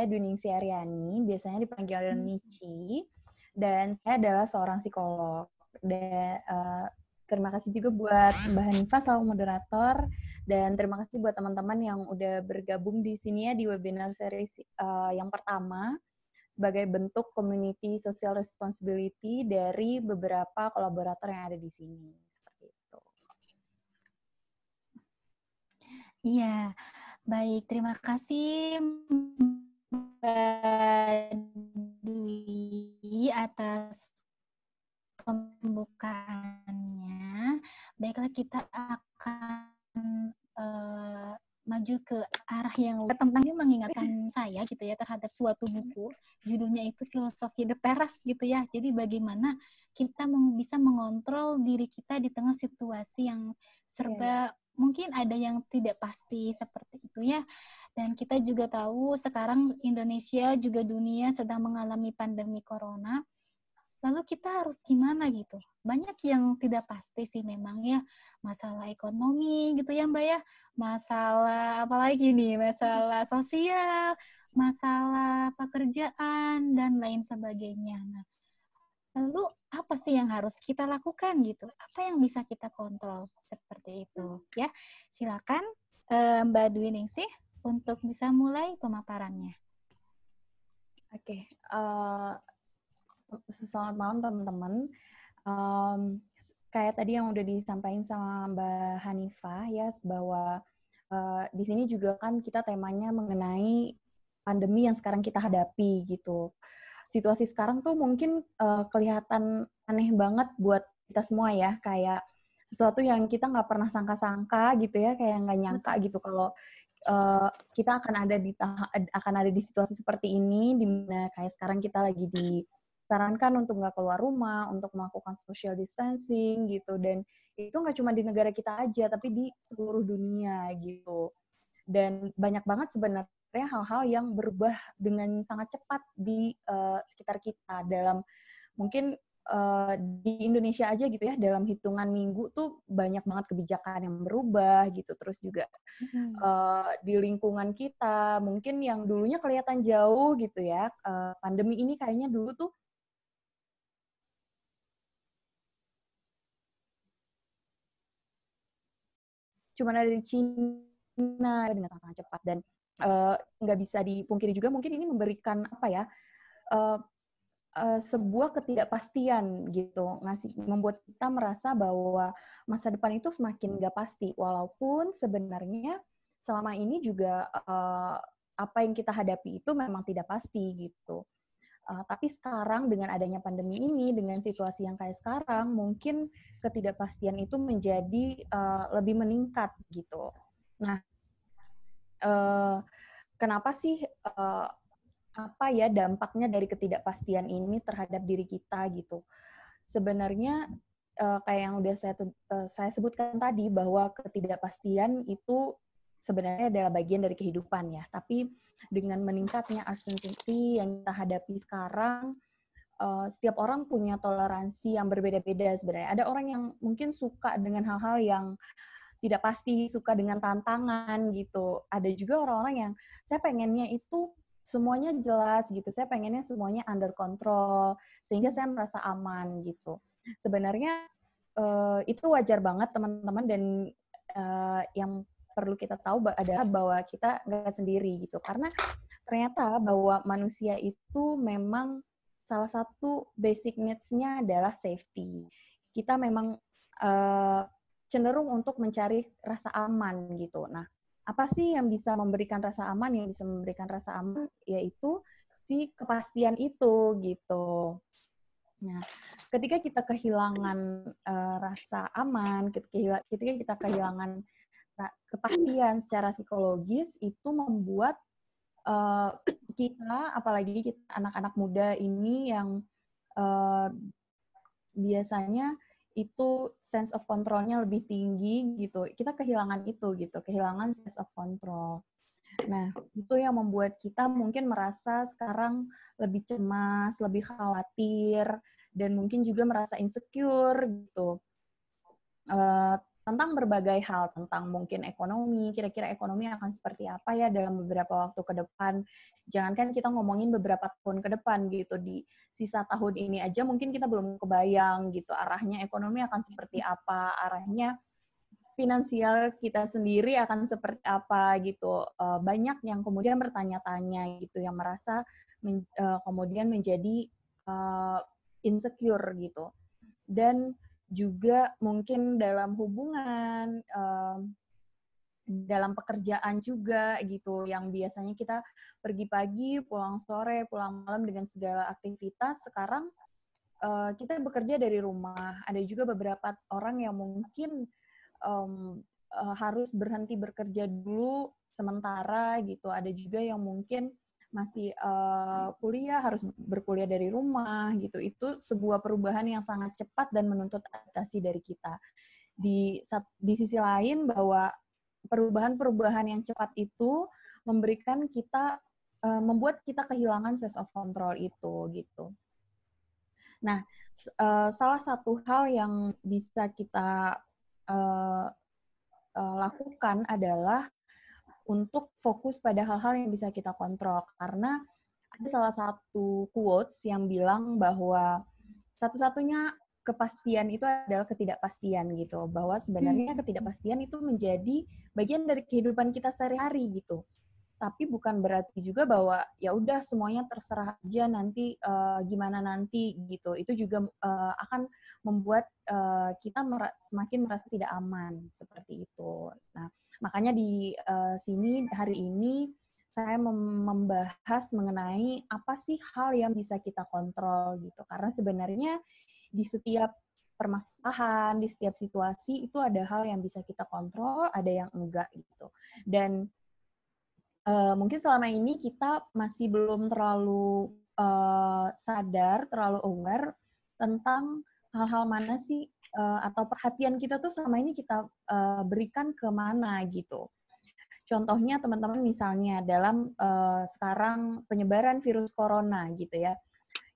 saya Duningsi Aryani, biasanya dipanggil Nici, dan saya adalah seorang psikolog. Dan terima kasih juga buat Mbak Hanifah selaku moderator, dan terima kasih buat teman-teman yang udah bergabung di sini ya di webinar series yang pertama sebagai bentuk community social responsibility dari beberapa kolaborator yang ada di sini. Seperti itu. Iya, baik. Terima kasih Mbak Dwi atas pembukaannya. Baiklah, kita akan maju ke arah yang tentangnya mengingatkan saya gitu ya terhadap suatu buku, judulnya itu Filosofi The Peras gitu ya. Jadi bagaimana kita bisa mengontrol diri kita di tengah situasi yang serba mungkin ada yang tidak pasti seperti itu ya. Dan kita juga tahu sekarang Indonesia juga dunia sedang mengalami pandemi corona. Lalu kita harus gimana gitu? Banyak yang tidak pasti sih memang ya. Masalah ekonomi gitu ya Mbak ya. Masalah apalagi nih? Masalah sosial, masalah pekerjaan, dan lain sebagainya. Nah, lalu apa sih yang harus kita lakukan gitu? Apa yang bisa kita kontrol? Seperti itu ya. Silakan Mbak Dwi Ningsih untuk bisa mulai pemaparannya. Oke. Selamat malam teman-teman. Kayak tadi yang udah disampaikan sama Mbak Hanifah ya, bahwa di sini juga kan kita temanya mengenai pandemi yang sekarang kita hadapi gitu. Situasi sekarang tuh mungkin kelihatan aneh banget buat kita semua ya, kayak sesuatu yang kita nggak pernah sangka-sangka gitu ya, kayak nggak nyangka gitu kalau kita akan ada di situasi seperti ini, di mana kayak sekarang kita lagi disarankan untuk nggak keluar rumah, untuk melakukan social distancing gitu, dan itu nggak cuma di negara kita aja, tapi di seluruh dunia gitu. Dan banyak banget sebenarnya hal-hal yang berubah dengan sangat cepat di sekitar kita dalam mungkin di Indonesia aja gitu ya, dalam hitungan minggu tuh banyak banget kebijakan yang berubah gitu. Terus juga di lingkungan kita mungkin yang dulunya kelihatan jauh gitu ya, pandemi ini kayaknya dulu tuh cuma ada di Cina dengan sangat cepat, dan nggak bisa dipungkiri juga mungkin ini memberikan apa ya, sebuah ketidakpastian gitu, membuat kita merasa bahwa masa depan itu semakin nggak pasti, walaupun sebenarnya selama ini juga apa yang kita hadapi itu memang tidak pasti gitu. Tapi sekarang dengan adanya pandemi ini, dengan situasi yang kayak sekarang, mungkin ketidakpastian itu menjadi lebih meningkat gitu. Nah, kenapa sih apa ya dampaknya dari ketidakpastian ini terhadap diri kita gitu? Sebenarnya kayak yang udah saya sebutkan tadi, bahwa ketidakpastian itu sebenarnya adalah bagian dari kehidupan ya. Tapi dengan meningkatnya uncertainty yang kita hadapi sekarang, setiap orang punya toleransi yang berbeda-beda sebenarnya. Ada orang yang mungkin suka dengan hal-hal yang tidak pasti, suka dengan tantangan gitu. Ada juga orang-orang yang saya pengennya itu semuanya jelas gitu. Saya pengennya semuanya under control sehingga saya merasa aman gitu. Sebenarnya itu wajar banget teman-teman, dan yang perlu kita tahu adalah bahwa kita nggak sendiri gitu. Karena ternyata bahwa manusia itu memang salah satu basic needs-nya adalah safety. Kita memang cenderung untuk mencari rasa aman gitu. Nah, apa sih yang bisa memberikan rasa aman? Yang bisa memberikan rasa aman yaitu si kepastian itu gitu. Nah, ketika kita kehilangan rasa aman, ketika kita kehilangan kepastian secara psikologis, itu membuat kita, apalagi kita anak-anak muda ini yang biasanya itu sense of control-nya lebih tinggi gitu. Kita kehilangan itu gitu, kehilangan sense of control. Nah, itu yang membuat kita mungkin merasa sekarang lebih cemas, lebih khawatir, dan mungkin juga merasa insecure gitu. tentang berbagai hal, tentang mungkin ekonomi, kira-kira ekonomi akan seperti apa ya dalam beberapa waktu ke depan. Jangankan kita ngomongin beberapa tahun ke depan gitu, di sisa tahun ini aja mungkin kita belum kebayang gitu, arahnya ekonomi akan seperti apa, arahnya finansial kita sendiri akan seperti apa gitu. Banyak yang kemudian bertanya-tanya gitu, yang merasa kemudian menjadi insecure gitu. Dan juga mungkin dalam hubungan, dalam pekerjaan juga gitu, yang biasanya kita pergi pagi, pulang sore, pulang malam dengan segala aktivitas, sekarang kita bekerja dari rumah. Ada juga beberapa orang yang mungkin harus berhenti bekerja dulu sementara gitu. Ada juga yang mungkin masih kuliah, harus berkuliah dari rumah gitu. Itu sebuah perubahan yang sangat cepat dan menuntut adaptasi dari kita. Di sisi lain bahwa perubahan-perubahan yang cepat itu memberikan kita membuat kita kehilangan sense of control itu gitu. Nah, salah satu hal yang bisa kita lakukan adalah untuk fokus pada hal-hal yang bisa kita kontrol. Karena ada salah satu quotes yang bilang bahwa satu-satunya kepastian itu adalah ketidakpastian gitu. Bahwa sebenarnya ketidakpastian itu menjadi bagian dari kehidupan kita sehari-hari gitu. Tapi bukan berarti juga bahwa ya udah semuanya terserah aja nanti gimana nanti gitu. Itu juga akan membuat kita semakin merasa tidak aman seperti itu. Nah, makanya di sini hari ini saya membahas mengenai apa sih hal yang bisa kita kontrol gitu. Karena sebenarnya di setiap permasalahan, di setiap situasi itu ada hal yang bisa kita kontrol, ada yang enggak gitu. Dan mungkin selama ini kita masih belum terlalu sadar, terlalu aware tentang hal-hal mana sih atau perhatian kita tuh selama ini kita berikan ke mana gitu. Contohnya teman-teman misalnya dalam sekarang penyebaran virus corona gitu ya,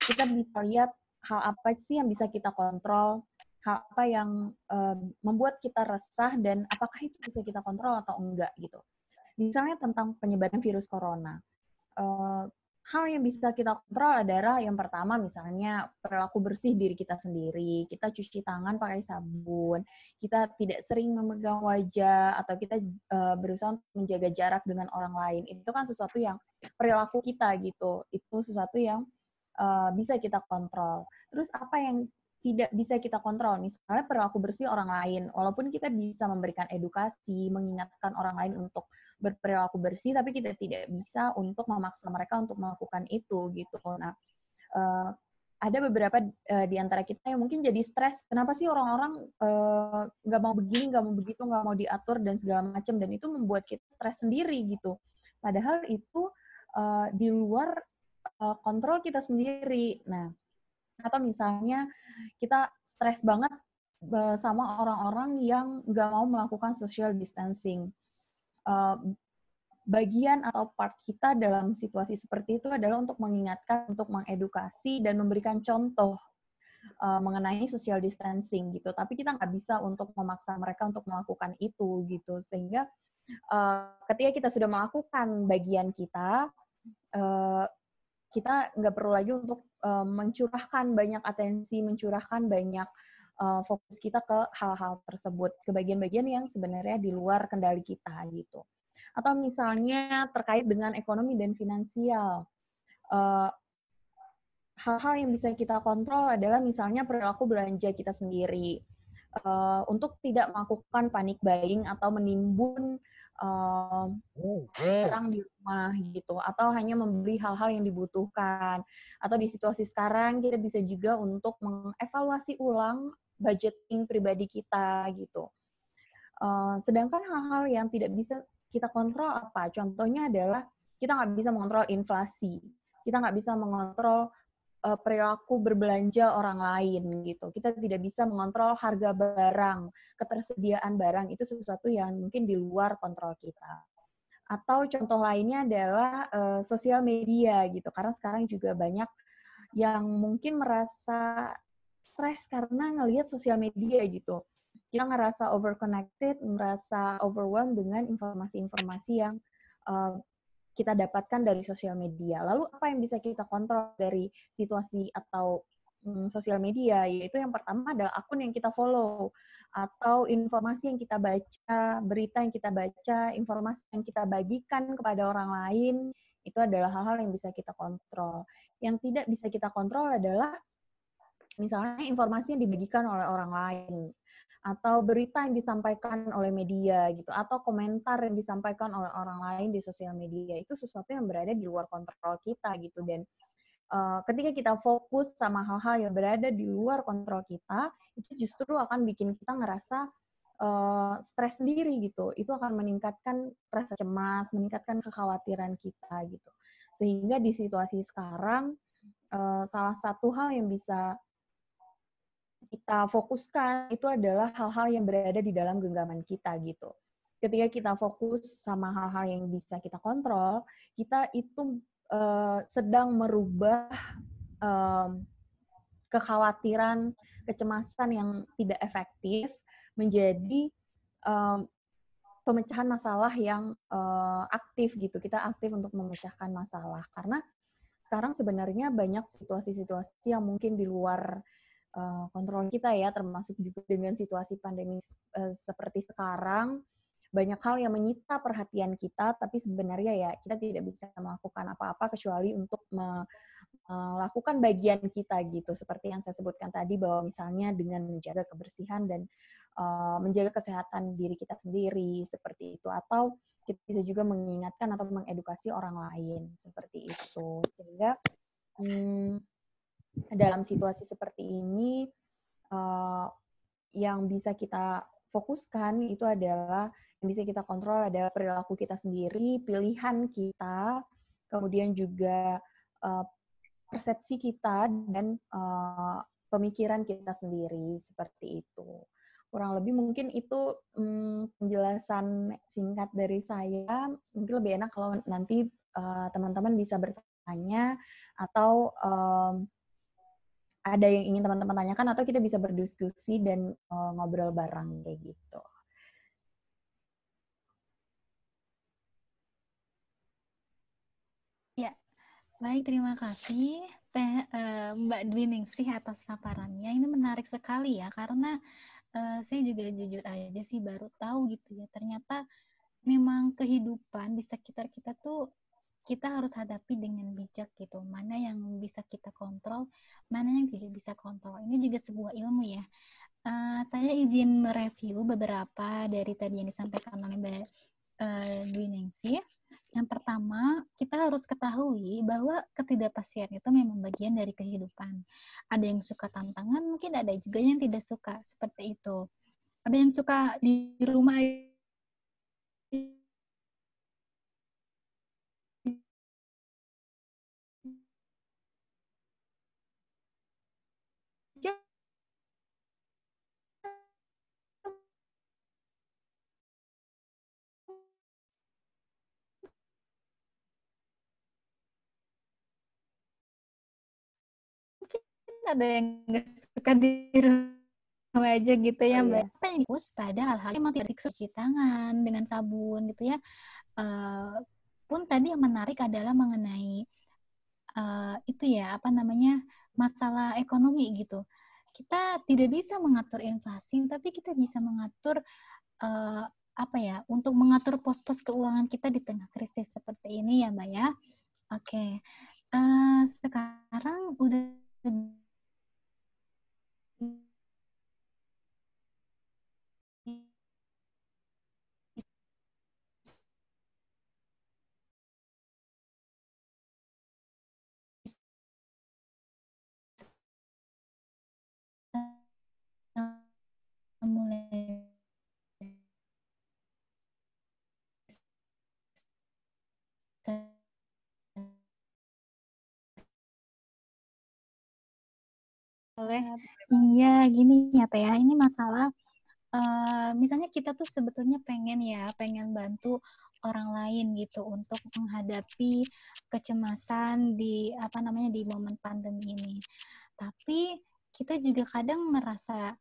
kita bisa lihat hal apa sih yang bisa kita kontrol, hal apa yang membuat kita resah dan apakah itu bisa kita kontrol atau enggak gitu. Misalnya tentang penyebaran virus corona. Hal yang bisa kita kontrol adalah yang pertama misalnya perilaku bersih diri kita sendiri. Kita cuci tangan pakai sabun, kita tidak sering memegang wajah, atau kita berusaha untuk menjaga jarak dengan orang lain. Itu kan sesuatu yang perilaku kita gitu. Itu sesuatu yang bisa kita kontrol. Terus apa yang tidak bisa kita kontrol, misalnya perilaku bersih orang lain. Walaupun kita bisa memberikan edukasi, mengingatkan orang lain untuk berperilaku bersih, tapi kita tidak bisa untuk memaksa mereka untuk melakukan itu gitu. Nah, ada beberapa di antara kita yang mungkin jadi stres. Kenapa sih orang-orang nggak mau begini, nggak mau begitu, nggak mau diatur dan segala macam, dan itu membuat kita stres sendiri gitu. Padahal itu di luar kontrol kita sendiri. Nah, atau misalnya kita stres banget sama orang-orang yang nggak mau melakukan social distancing. Bagian atau part kita dalam situasi seperti itu adalah untuk mengingatkan, untuk mengedukasi, dan memberikan contoh mengenai social distancing gitu. Tapi kita nggak bisa untuk memaksa mereka untuk melakukan itu gitu. Sehingga ketika kita sudah melakukan bagian kita, kita nggak perlu lagi untuk mencurahkan banyak atensi, mencurahkan banyak fokus kita ke hal-hal tersebut, ke bagian-bagian yang sebenarnya di luar kendali kita gitu. Atau misalnya terkait dengan ekonomi dan finansial. Hal-hal yang bisa kita kontrol adalah misalnya perilaku belanja kita sendiri. Untuk tidak melakukan panic buying atau menimbun barang di rumah gitu, atau hanya membeli hal-hal yang dibutuhkan. Atau di situasi sekarang kita bisa juga untuk mengevaluasi ulang budgeting pribadi kita gitu. Sedangkan hal-hal yang tidak bisa kita kontrol apa? Contohnya adalah kita nggak bisa mengontrol inflasi, kita nggak bisa mengontrol perilaku berbelanja orang lain gitu. Kita tidak bisa mengontrol harga barang, ketersediaan barang, itu sesuatu yang mungkin di luar kontrol kita. Atau contoh lainnya adalah sosial media gitu, karena sekarang juga banyak yang mungkin merasa stres karena ngelihat sosial media gitu. kita ngerasa overconnected, merasa overwhelmed dengan informasi-informasi yang kita dapatkan dari sosial media. Lalu apa yang bisa kita kontrol dari situasi atau sosial media? Yaitu yang pertama adalah akun yang kita follow, atau informasi yang kita baca, berita yang kita baca, informasi yang kita bagikan kepada orang lain, itu adalah hal-hal yang bisa kita kontrol. Yang tidak bisa kita kontrol adalah misalnya informasi yang dibagikan oleh orang lain, atau berita yang disampaikan oleh media gitu, atau komentar yang disampaikan oleh orang lain di sosial media. Itu sesuatu yang berada di luar kontrol kita gitu. Dan ketika kita fokus sama hal-hal yang berada di luar kontrol kita, itu justru akan bikin kita ngerasa stres sendiri gitu. Itu akan meningkatkan rasa cemas, meningkatkan kekhawatiran kita gitu. Sehingga di situasi sekarang, salah satu hal yang bisa kita fokuskan itu adalah hal-hal yang berada di dalam genggaman kita gitu. Ketika kita fokus sama hal-hal yang bisa kita kontrol, kita itu sedang merubah kekhawatiran, kecemasan yang tidak efektif menjadi pemecahan masalah yang aktif gitu. Kita aktif untuk memecahkan masalah. Karena sekarang sebenarnya banyak situasi-situasi yang mungkin di luar kontrol kita ya, termasuk juga dengan situasi pandemi seperti sekarang, banyak hal yang menyita perhatian kita, tapi sebenarnya ya kita tidak bisa melakukan apa-apa kecuali untuk melakukan bagian kita gitu, seperti yang saya sebutkan tadi, bahwa misalnya dengan menjaga kebersihan dan menjaga kesehatan diri kita sendiri, seperti itu. Atau kita bisa juga mengingatkan atau mengedukasi orang lain, seperti itu. Sehingga dalam situasi seperti ini, yang bisa kita fokuskan itu adalah, yang bisa kita kontrol adalah perilaku kita sendiri, pilihan kita, kemudian juga persepsi kita, dan pemikiran kita sendiri, seperti itu. Kurang lebih mungkin itu penjelasan singkat dari saya. Mungkin lebih enak kalau nanti teman-teman bisa bertanya, atau ada yang ingin teman-teman tanyakan, atau kita bisa berdiskusi dan ngobrol bareng kayak gitu. Ya, baik, terima kasih Mbak Dwi Ningsih atas paparannya. Ini menarik sekali ya, karena saya juga jujur aja sih baru tahu gitu ya. Ternyata memang kehidupan di sekitar kita tuh kita harus hadapi dengan bijak gitu. Mana yang bisa kita kontrol, mana yang tidak bisa kontrol. Ini juga sebuah ilmu ya. Saya izin mereview beberapa dari tadi yang disampaikan oleh Mbak Dwi Ningsih. Yang pertama, kita harus ketahui bahwa ketidakpastian itu memang bagian dari kehidupan. Ada yang suka tantangan, mungkin ada juga yang tidak suka, seperti itu. Ada yang suka di rumah aja, mungkin ada yang nggak suka di rumah aja gitu ya Mbak. Apa yang fokus pada hal-hal yang tidak cuci tangan dengan sabun gitu ya. Pun tadi yang menarik adalah mengenai itu ya, apa namanya, masalah ekonomi gitu. Kita tidak bisa mengatur inflasi, tapi kita bisa mengatur apa ya, untuk mengatur pos-pos keuangan kita di tengah krisis seperti ini ya Mbak ya. Oke, sekarang udah mulai oleh iya gini ya Teh ya, ini masalah misalnya kita tuh sebetulnya pengen bantu orang lain gitu untuk menghadapi kecemasan di apa namanya di momen pandemi ini. Tapi kita juga kadang merasa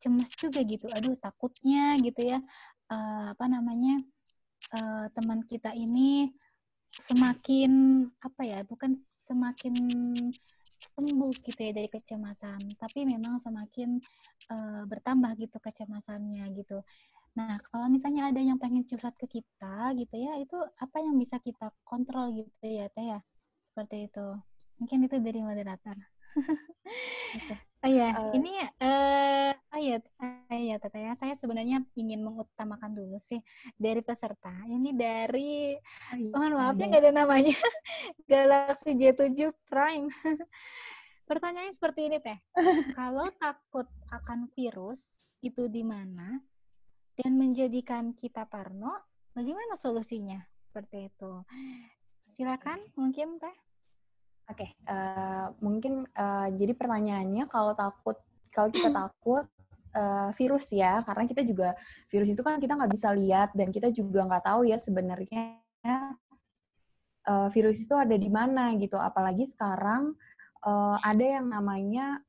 cemas juga gitu. Aduh, takutnya gitu ya, teman kita ini semakin bukan semakin sembuh gitu ya dari kecemasan, tapi memang semakin bertambah gitu kecemasannya gitu. Nah, kalau misalnya ada yang pengen curhat ke kita gitu ya, itu apa yang bisa kita kontrol gitu ya, Teh ya? Seperti itu. Mungkin itu dari moderator. Oke. Oh iya, Uh, ini Tete ya, saya sebenarnya ingin mengutamakan dulu sih dari peserta. Ini dari, oh iya, mohon maaf ya boleh. nggak ada namanya, Galaxy J7 Prime. Pertanyaannya seperti ini Teh, kalau takut akan virus itu di mana dan menjadikan kita parno, bagaimana solusinya? Seperti itu. Silakan, mungkin Teh. Oke, mungkin jadi pertanyaannya kalau kita takut virus ya, karena kita juga virus itu kan kita nggak bisa lihat dan kita juga nggak tahu ya sebenarnya virus itu ada di mana gitu. Apalagi sekarang ada yang namanya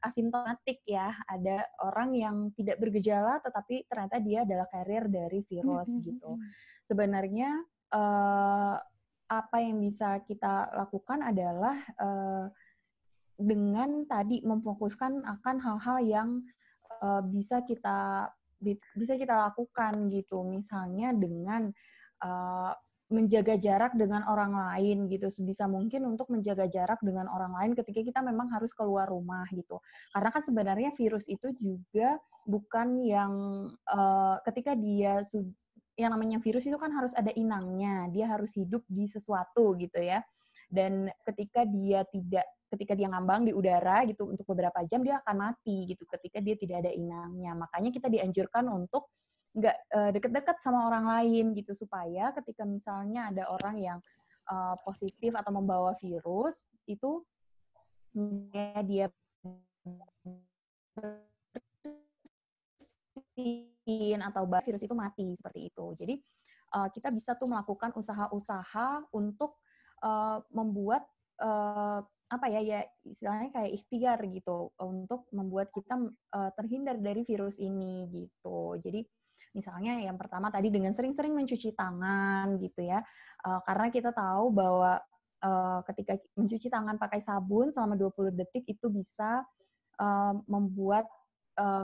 asimptomatik ya, ada orang yang tidak bergejala tetapi ternyata dia adalah carrier dari virus gitu. Sebenarnya apa yang bisa kita lakukan adalah dengan tadi memfokuskan akan hal-hal yang bisa kita lakukan gitu. Misalnya dengan menjaga jarak dengan orang lain gitu. Sebisa mungkin untuk menjaga jarak dengan orang lain ketika kita memang harus keluar rumah gitu. Karena kan sebenarnya virus itu juga bukan yang ketika yang namanya virus itu kan harus ada inangnya. Dia harus hidup di sesuatu gitu ya. Dan ketika dia ngambang di udara gitu untuk beberapa jam dia akan mati gitu ketika dia tidak ada inangnya. Makanya kita dianjurkan untuk nggak deket-deket sama orang lain gitu supaya ketika misalnya ada orang yang positif atau membawa virus itu ya dia atau virus itu mati seperti itu. Jadi kita bisa tuh melakukan usaha-usaha untuk membuat apa ya istilahnya kayak ikhtiar gitu untuk membuat kita terhindar dari virus ini gitu. Jadi misalnya yang pertama tadi dengan sering-sering mencuci tangan gitu ya, karena kita tahu bahwa ketika mencuci tangan pakai sabun selama 20 detik itu bisa membuat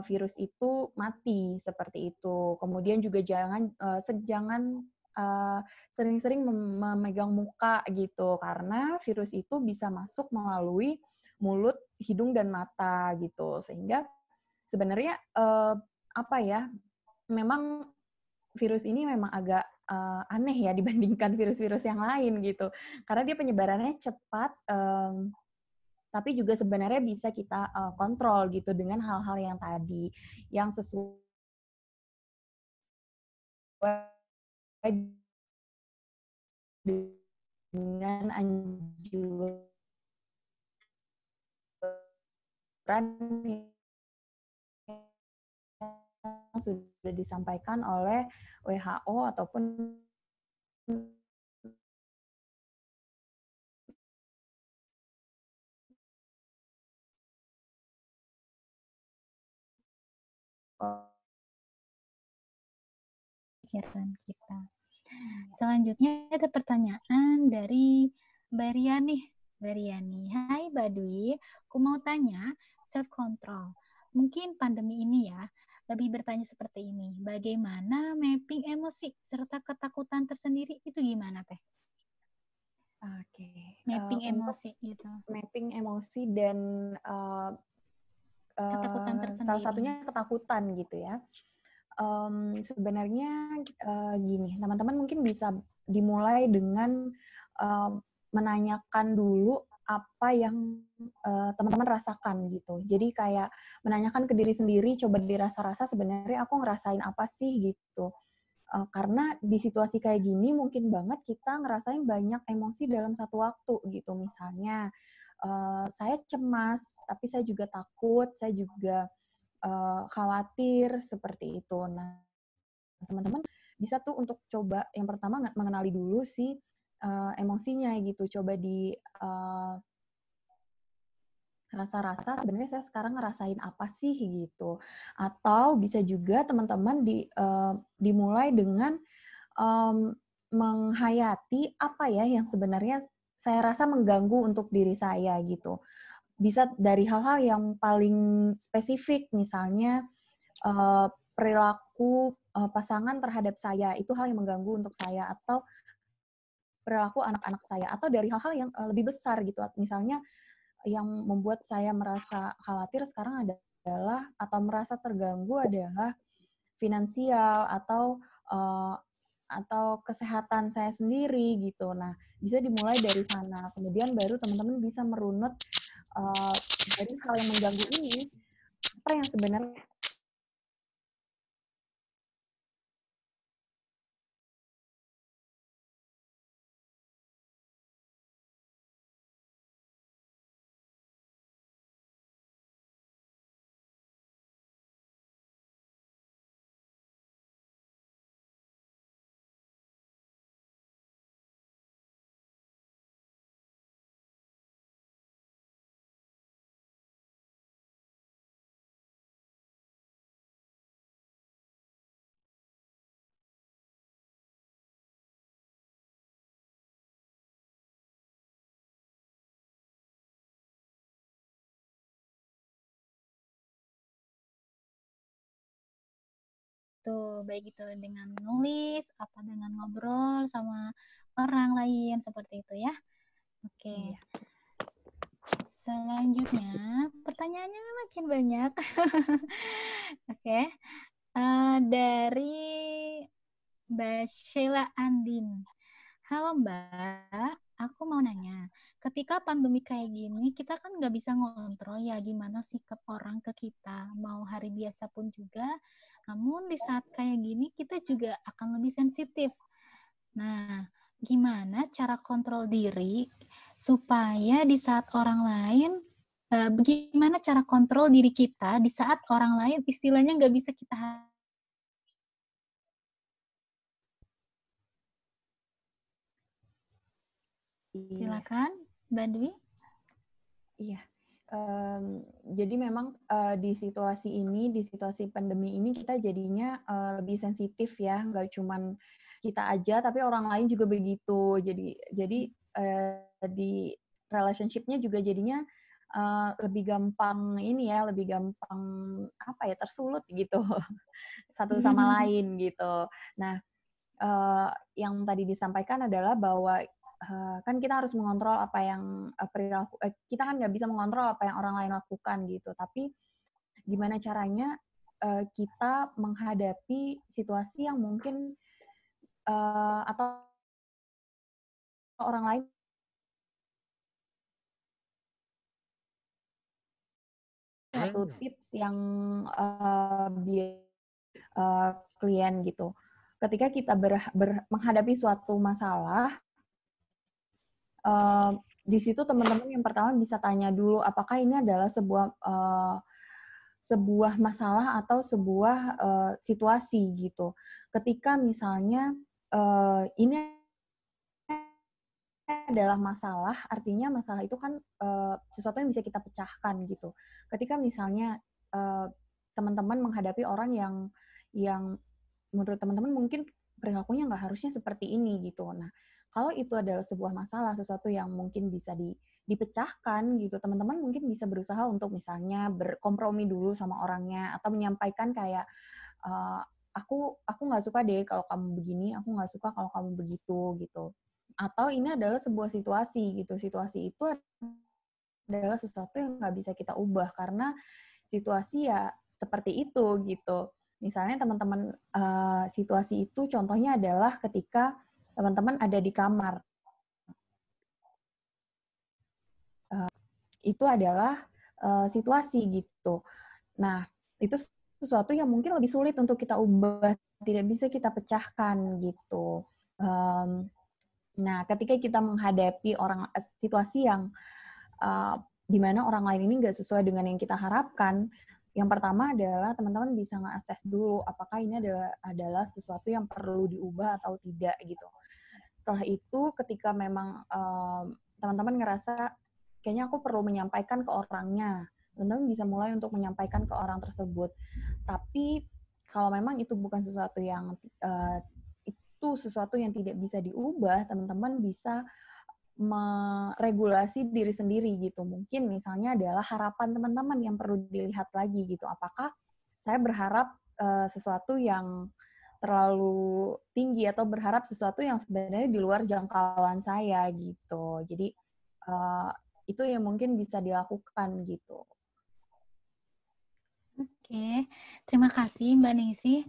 virus itu mati seperti itu. Kemudian juga jangan sering-sering memegang muka gitu karena virus itu bisa masuk melalui mulut, hidung dan mata gitu. Sehingga sebenarnya apa ya? Memang virus ini memang agak aneh ya dibandingkan virus-virus yang lain gitu. Karena dia penyebarannya cepat tapi juga sebenarnya bisa kita kontrol gitu dengan hal-hal yang tadi yang sesuai dengan anjuran yang sudah disampaikan oleh WHO ataupun Pikiran kita. Selanjutnya ada pertanyaan dari Mbak Riani. Mbak Riani, hai Mbak Dwi, aku mau tanya self control. Mungkin pandemi ini ya, lebih bertanya seperti ini. Bagaimana mapping emosi serta ketakutan tersendiri itu gimana Teh? Oke. Mapping Untuk emosi gitu. mapping emosi dan Ketakutan salah tersendiri. satunya ketakutan gitu ya. Sebenarnya gini, teman-teman mungkin bisa dimulai dengan menanyakan dulu apa yang teman-teman rasakan gitu. Jadi kayak menanyakan ke diri sendiri, coba dirasa-rasa sebenarnya aku ngerasain apa sih gitu. Karena di situasi kayak gini mungkin banget kita ngerasain banyak emosi dalam satu waktu gitu. Misalnya saya cemas, tapi saya juga takut, saya juga khawatir seperti itu. Nah, teman-teman bisa tuh untuk coba yang pertama mengenali dulu si emosinya gitu. Coba rasa-rasa sebenarnya saya sekarang ngerasain apa sih gitu. Atau bisa juga teman-teman dimulai dengan menghayati apa ya yang sebenarnya saya rasa mengganggu untuk diri saya gitu. Bisa dari hal-hal yang paling spesifik, misalnya perilaku pasangan terhadap saya, itu hal yang mengganggu untuk saya, atau perilaku anak-anak saya, atau dari hal-hal yang lebih besar gitu. Misalnya yang membuat saya merasa khawatir sekarang adalah atau merasa terganggu adalah finansial uh, atau kesehatan saya sendiri gitu. Nah, bisa dimulai dari sana. Kemudian baru teman-teman bisa merunut uh, dari hal yang mengganggu ini apa yang sebenarnya Tuh, baik itu dengan menulis atau dengan ngobrol sama orang lain seperti itu ya. Oke. iya. Selanjutnya, pertanyaannya makin banyak. Oke. Dari Mbak Sheila Andin. Halo Mbak, aku mau nanya. Ketika pandemi kayak gini, kita kan nggak bisa ngontrol ya gimana sikap orang ke kita. Mau hari biasa pun juga. Namun di saat kayak gini, kita juga akan lebih sensitif. Nah, gimana cara kontrol diri supaya di saat orang lain, bagaimana cara kontrol diri kita di saat orang lain istilahnya nggak bisa kita. Iya. Silakan, Mbak Dwi. Iya. Jadi memang di situasi ini, di situasi pandemi ini kita jadinya lebih sensitif ya, nggak cuman kita aja, tapi orang lain juga begitu. Jadi di relationship-nya juga jadinya lebih gampang ini ya, lebih gampang apa ya, tersulut gitu satu sama lain gitu. Nah, yang tadi disampaikan adalah bahwa kan kita harus mengontrol apa yang perilaku kita kan nggak bisa mengontrol apa yang orang lain lakukan gitu. Tapi gimana caranya kita menghadapi situasi yang mungkin atau orang lain satu tips yang klien gitu. Ketika kita menghadapi suatu masalah, di situ teman-teman yang pertama bisa tanya dulu apakah ini adalah sebuah masalah atau sebuah situasi gitu. Ketika misalnya ini adalah masalah, artinya masalah itu kan sesuatu yang bisa kita pecahkan gitu. Ketika misalnya teman-teman menghadapi orang yang menurut teman-teman mungkin perilakunya nggak harusnya seperti ini gitu. Nah, kalau itu adalah sebuah masalah, sesuatu yang mungkin bisa dipecahkan gitu, teman-teman mungkin bisa berusaha untuk misalnya berkompromi dulu sama orangnya atau menyampaikan kayak uh, aku nggak suka deh kalau kamu begini, aku nggak suka kalau kamu begitu gitu. Atau ini adalah sebuah situasi gitu. Situasi itu adalah sesuatu yang nggak bisa kita ubah karena situasi ya seperti itu gitu. Misalnya teman-teman situasi itu contohnya adalah ketika teman-teman ada di kamar. Itu adalah situasi gitu. Nah, itu sesuatu yang mungkin lebih sulit untuk kita ubah, tidak bisa kita pecahkan gitu. Nah, ketika kita menghadapi situasi yang di mana orang lain ini nggak sesuai dengan yang kita harapkan, yang pertama adalah teman-teman bisa nge-assess dulu apakah ini adalah sesuatu yang perlu diubah atau tidak gitu. Setelah itu, ketika memang teman-teman ngerasa kayaknya aku perlu menyampaikan ke orangnya. Teman-teman bisa mulai untuk menyampaikan ke orang tersebut. Tapi kalau memang itu bukan sesuatu yang tidak bisa diubah, teman-teman bisa meregulasi diri sendiri gitu. Mungkin misalnya adalah harapan teman-teman yang perlu dilihat lagi gitu. Apakah saya berharap sesuatu yang terlalu tinggi atau berharap sesuatu yang sebenarnya di luar jangkauan saya gitu. Jadi itu yang mungkin bisa dilakukan gitu. Oke, terima kasih Mbak Nisi.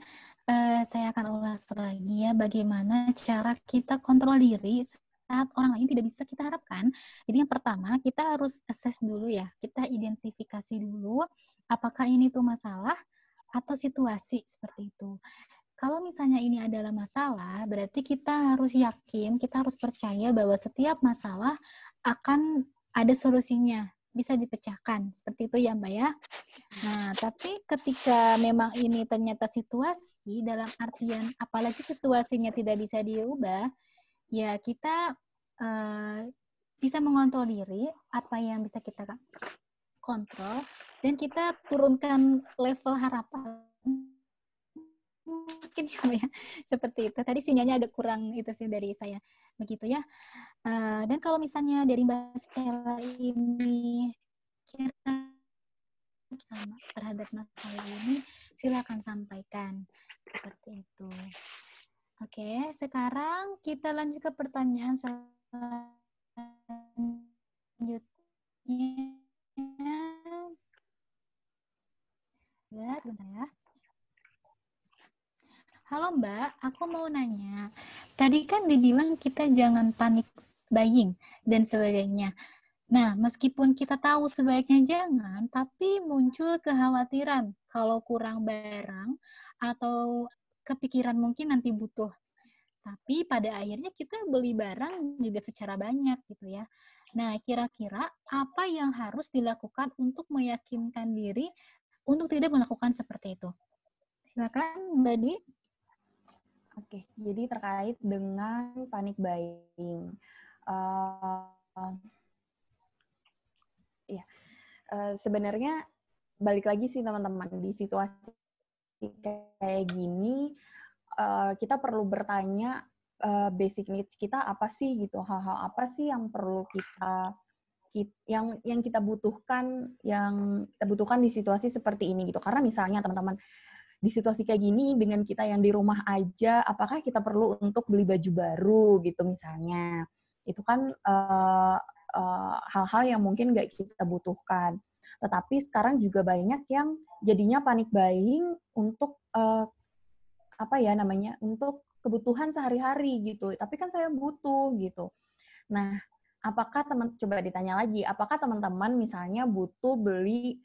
Saya akan ulas lagi ya bagaimana cara kita kontrol diri saat orang lain tidak bisa kita harapkan. Jadi yang pertama kita harus assess dulu ya, kita identifikasi dulu apakah ini tuh masalah atau situasi seperti itu. Kalau misalnya ini adalah masalah, berarti kita harus yakin, kita harus percaya bahwa setiap masalah akan ada solusinya, bisa dipecahkan. Seperti itu ya Mbak ya. Nah, tapi ketika memang ini ternyata situasi, dalam artian apalagi situasinya tidak bisa diubah, ya kita bisa mengontrol diri, apa yang bisa kita kontrol, dan kita turunkan level harapan. Mungkin ya, seperti itu. Tadi sinyalnya agak kurang itu sih dari saya. Begitu ya. Dan kalau misalnya dari Mbak Stella ini kira sama terhadap masalah ini, silakan sampaikan. Seperti itu. Oke, sekarang kita lanjut ke pertanyaan selanjutnya. Ya, sebentar ya. Halo Mbak, aku mau nanya. Tadi kan dibilang kita jangan panik buying dan sebagainya. Nah, meskipun kita tahu sebaiknya jangan, tapi muncul kekhawatiran kalau kurang barang atau kepikiran mungkin nanti butuh. Tapi pada akhirnya kita beli barang juga secara banyak gitu ya. Nah, kira-kira apa yang harus dilakukan untuk meyakinkan diri untuk tidak melakukan seperti itu? Silakan Mbak Dwi. Oke, jadi terkait dengan panic buying. Sebenarnya balik lagi sih teman-teman, di situasi kayak gini kita perlu bertanya basic needs kita apa sih gitu, hal-hal apa sih yang perlu yang kita butuhkan di situasi seperti ini gitu. Karena misalnya teman-teman di situasi kayak gini dengan kita yang di rumah aja, apakah kita perlu untuk beli baju baru gitu misalnya? Itu kan hal-hal yang mungkin nggak kita butuhkan. Tetapi sekarang juga banyak yang jadinya panic buying untuk untuk kebutuhan sehari-hari gitu. Tapi kan saya butuh gitu. Nah, coba ditanya lagi, apakah teman-teman misalnya butuh beli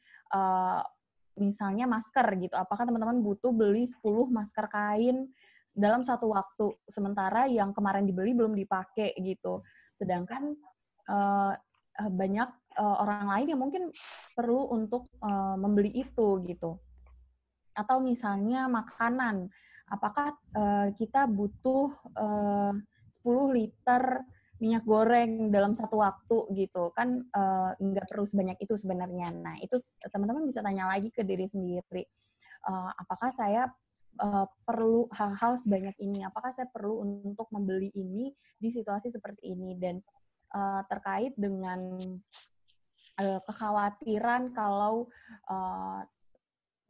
misalnya masker gitu. Apakah teman-teman butuh beli 10 masker kain dalam satu waktu, sementara yang kemarin dibeli belum dipakai gitu. Sedangkan banyak orang lain yang mungkin perlu untuk membeli itu gitu. Atau misalnya makanan, apakah kita butuh 10 liter minyak goreng dalam satu waktu gitu kan, nggak perlu sebanyak itu sebenarnya. Nah itu teman-teman bisa tanya lagi ke diri sendiri, apakah saya perlu hal-hal sebanyak ini, apakah saya perlu untuk membeli ini di situasi seperti ini. Dan terkait dengan kekhawatiran kalau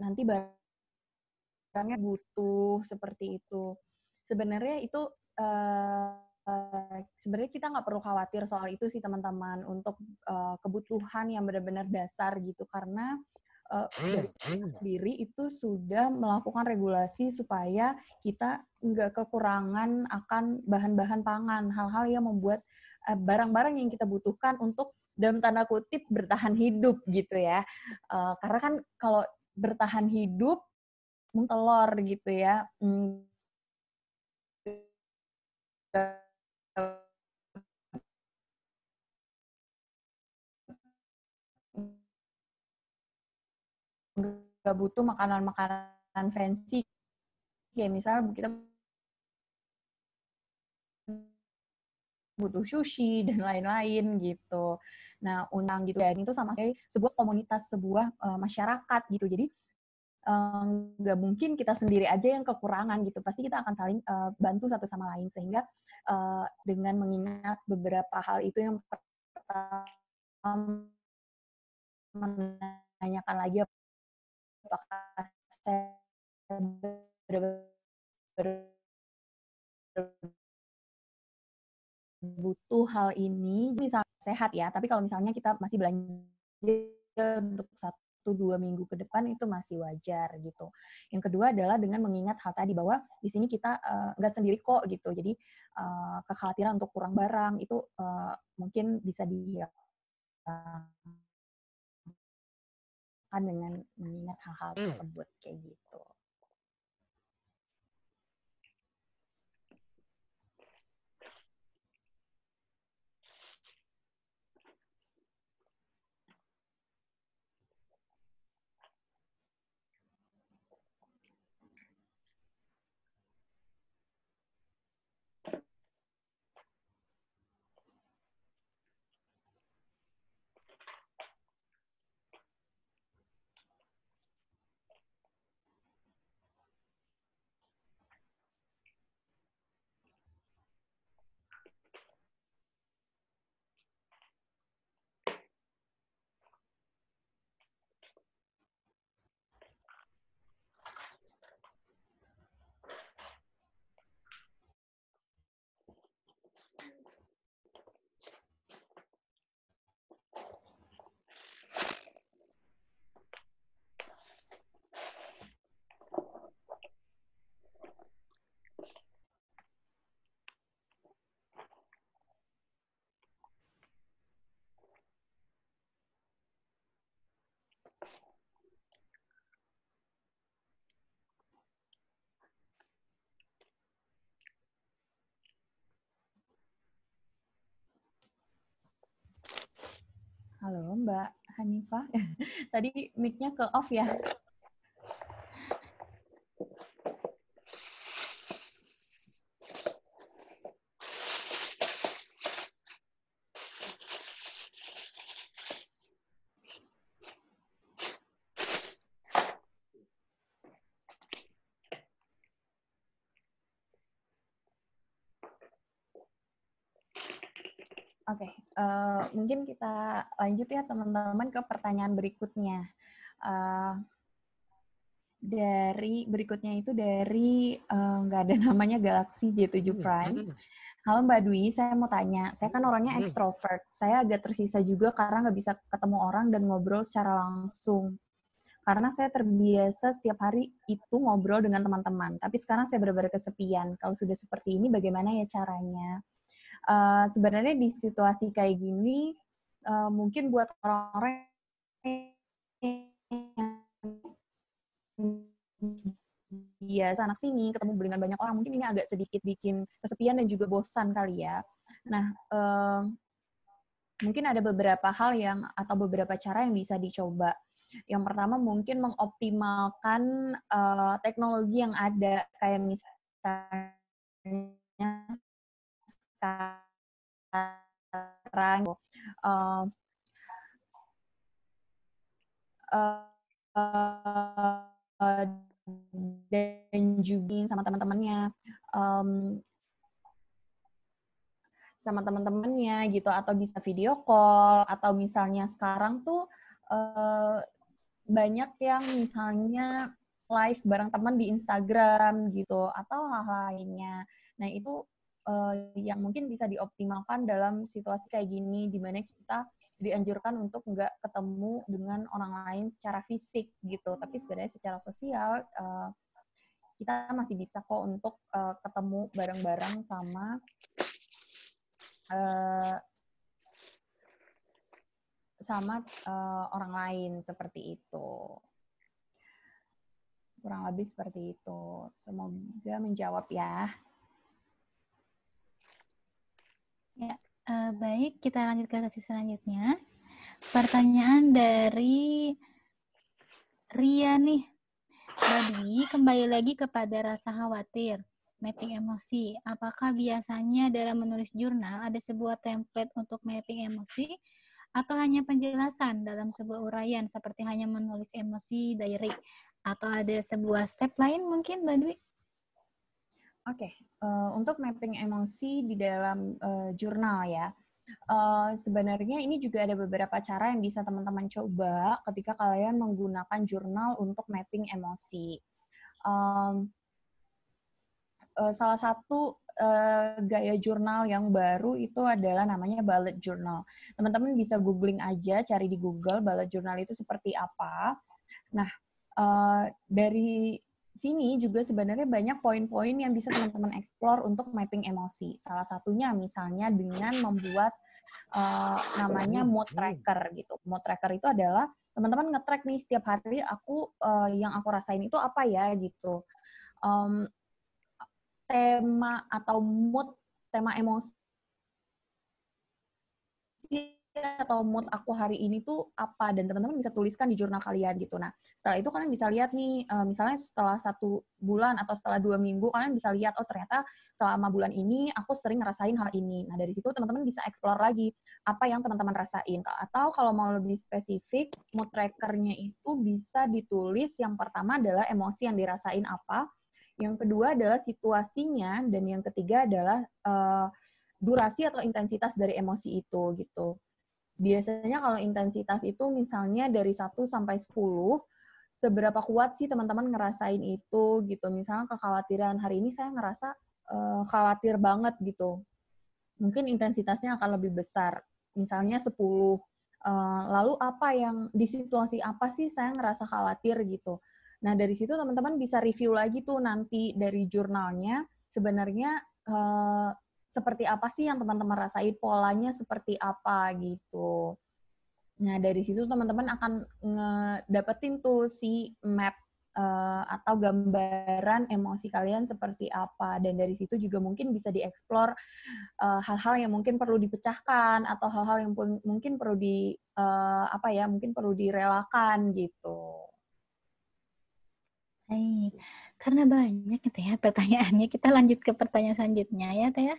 nanti barangnya butuh seperti itu. Sebenarnya itu sebenarnya kita nggak perlu khawatir soal itu sih teman-teman, untuk kebutuhan yang benar-benar dasar gitu, karena dari sendiri itu sudah melakukan regulasi supaya kita nggak kekurangan akan bahan-bahan pangan, hal-hal yang membuat barang-barang yang kita butuhkan untuk dalam tanda kutip bertahan hidup gitu ya. Karena kan kalau bertahan hidup telur gitu ya, nggak butuh makanan-makanan fancy, kayak misalnya kita butuh sushi dan lain-lain gitu. Nah, undang gitu dan itu sama kayak sebuah komunitas, sebuah masyarakat gitu. Jadi nggak mungkin kita sendiri aja yang kekurangan gitu. Pasti kita akan saling bantu satu sama lain sehingga dengan mengingat beberapa hal itu yang pertama menanyakan lagi apakah saya benar-benar butuh hal ini, misal sehat ya, tapi kalau misalnya kita masih belanja untuk 1-2 minggu ke depan itu masih wajar gitu. Yang kedua adalah dengan mengingat hal tadi bahwa di sini kita nggak sendiri kok gitu. Jadi kekhawatiran untuk kurang barang itu mungkin bisa dihilangkan dengan mengingat hal-hal tersebut kayak gitu. Halo Mbak Hanifah, tadi mic-nya ke off ya? Oke, mungkin kita lanjut ya teman-teman ke pertanyaan berikutnya. Dari berikutnya itu dari nggak ada namanya Galaxy J7 Prime. Halo Mbak Dwi, saya mau tanya. Saya kan orangnya ekstrovert. Saya agak tersisa juga karena nggak bisa ketemu orang dan ngobrol secara langsung. Karena saya terbiasa setiap hari itu ngobrol dengan teman-teman. Tapi sekarang saya benar-benar kesepian. Kalau sudah seperti ini, bagaimana ya caranya? Sebenarnya di situasi kayak gini mungkin buat orang-orang yang biasa anak sini ketemu dengan banyak orang mungkin ini agak sedikit bikin kesepian dan juga bosan kali ya. Nah, mungkin ada beberapa hal yang atau beberapa cara yang bisa dicoba. Yang pertama mungkin mengoptimalkan teknologi yang ada kayak misalnya sekarang dan juga sama teman-temannya gitu atau bisa video call atau misalnya sekarang tuh banyak yang misalnya live bareng teman di Instagram gitu atau hal lainnya. Nah itu yang mungkin bisa dioptimalkan dalam situasi kayak gini di mana kita dianjurkan untuk nggak ketemu dengan orang lain secara fisik gitu, tapi sebenarnya secara sosial kita masih bisa kok untuk ketemu bareng-bareng sama orang lain seperti itu. Kurang lebih seperti itu. Semoga menjawab ya. Ya, baik, kita lanjut ke sesi selanjutnya. Pertanyaan dari Ria nih. Mbak Dwi, kembali lagi kepada rasa khawatir, mapping emosi. Apakah biasanya dalam menulis jurnal ada sebuah template untuk mapping emosi atau hanya penjelasan dalam sebuah uraian seperti hanya menulis emosi diary? Atau ada sebuah step lain mungkin, Mbak Dwi? Oke, untuk mapping emosi di dalam jurnal ya. Sebenarnya ini juga ada beberapa cara yang bisa teman-teman coba ketika kalian menggunakan jurnal untuk mapping emosi. Salah satu gaya jurnal yang baru itu adalah namanya bullet journal. Teman-teman bisa googling aja, cari di Google bullet journal itu seperti apa. Nah, dari sini juga sebenarnya banyak poin-poin yang bisa teman-teman explore untuk mapping emosi. Salah satunya misalnya dengan membuat namanya mood tracker gitu. Mood tracker itu adalah teman-teman nge-track nih setiap hari yang aku rasain itu apa ya gitu. Tema atau mood, tema emosi atau mood aku hari ini tuh apa, dan teman-teman bisa tuliskan di jurnal kalian gitu. Nah, setelah itu kalian bisa lihat nih, misalnya setelah 1 bulan atau setelah 2 minggu, kalian bisa lihat, oh ternyata selama bulan ini aku sering ngerasain hal ini. Nah, dari situ teman-teman bisa explore lagi apa yang teman-teman rasain. Atau kalau mau lebih spesifik, mood tracker-nya itu bisa ditulis, yang pertama adalah emosi yang dirasain apa, yang kedua adalah situasinya, dan yang ketiga adalah durasi atau intensitas dari emosi itu gitu. Biasanya kalau intensitas itu misalnya dari 1 sampai 10, seberapa kuat sih teman-teman ngerasain itu gitu. Misalnya kekhawatiran, hari ini saya ngerasa khawatir banget gitu. Mungkin intensitasnya akan lebih besar, misalnya 10. Lalu di situasi apa sih saya ngerasa khawatir gitu. Nah, dari situ teman-teman bisa review lagi tuh nanti dari jurnalnya, sebenarnya seperti apa sih yang teman-teman rasain, polanya seperti apa gitu. Nah, dari situ teman-teman akan ngedapetin tuh si map atau gambaran emosi kalian seperti apa. Dan dari situ juga mungkin bisa dieksplor hal-hal yang mungkin perlu dipecahkan atau hal-hal yang mungkin perlu mungkin perlu direlakan gitu. Baik, karena banyak gitu ya pertanyaannya, kita lanjut ke pertanyaan selanjutnya ya Teh.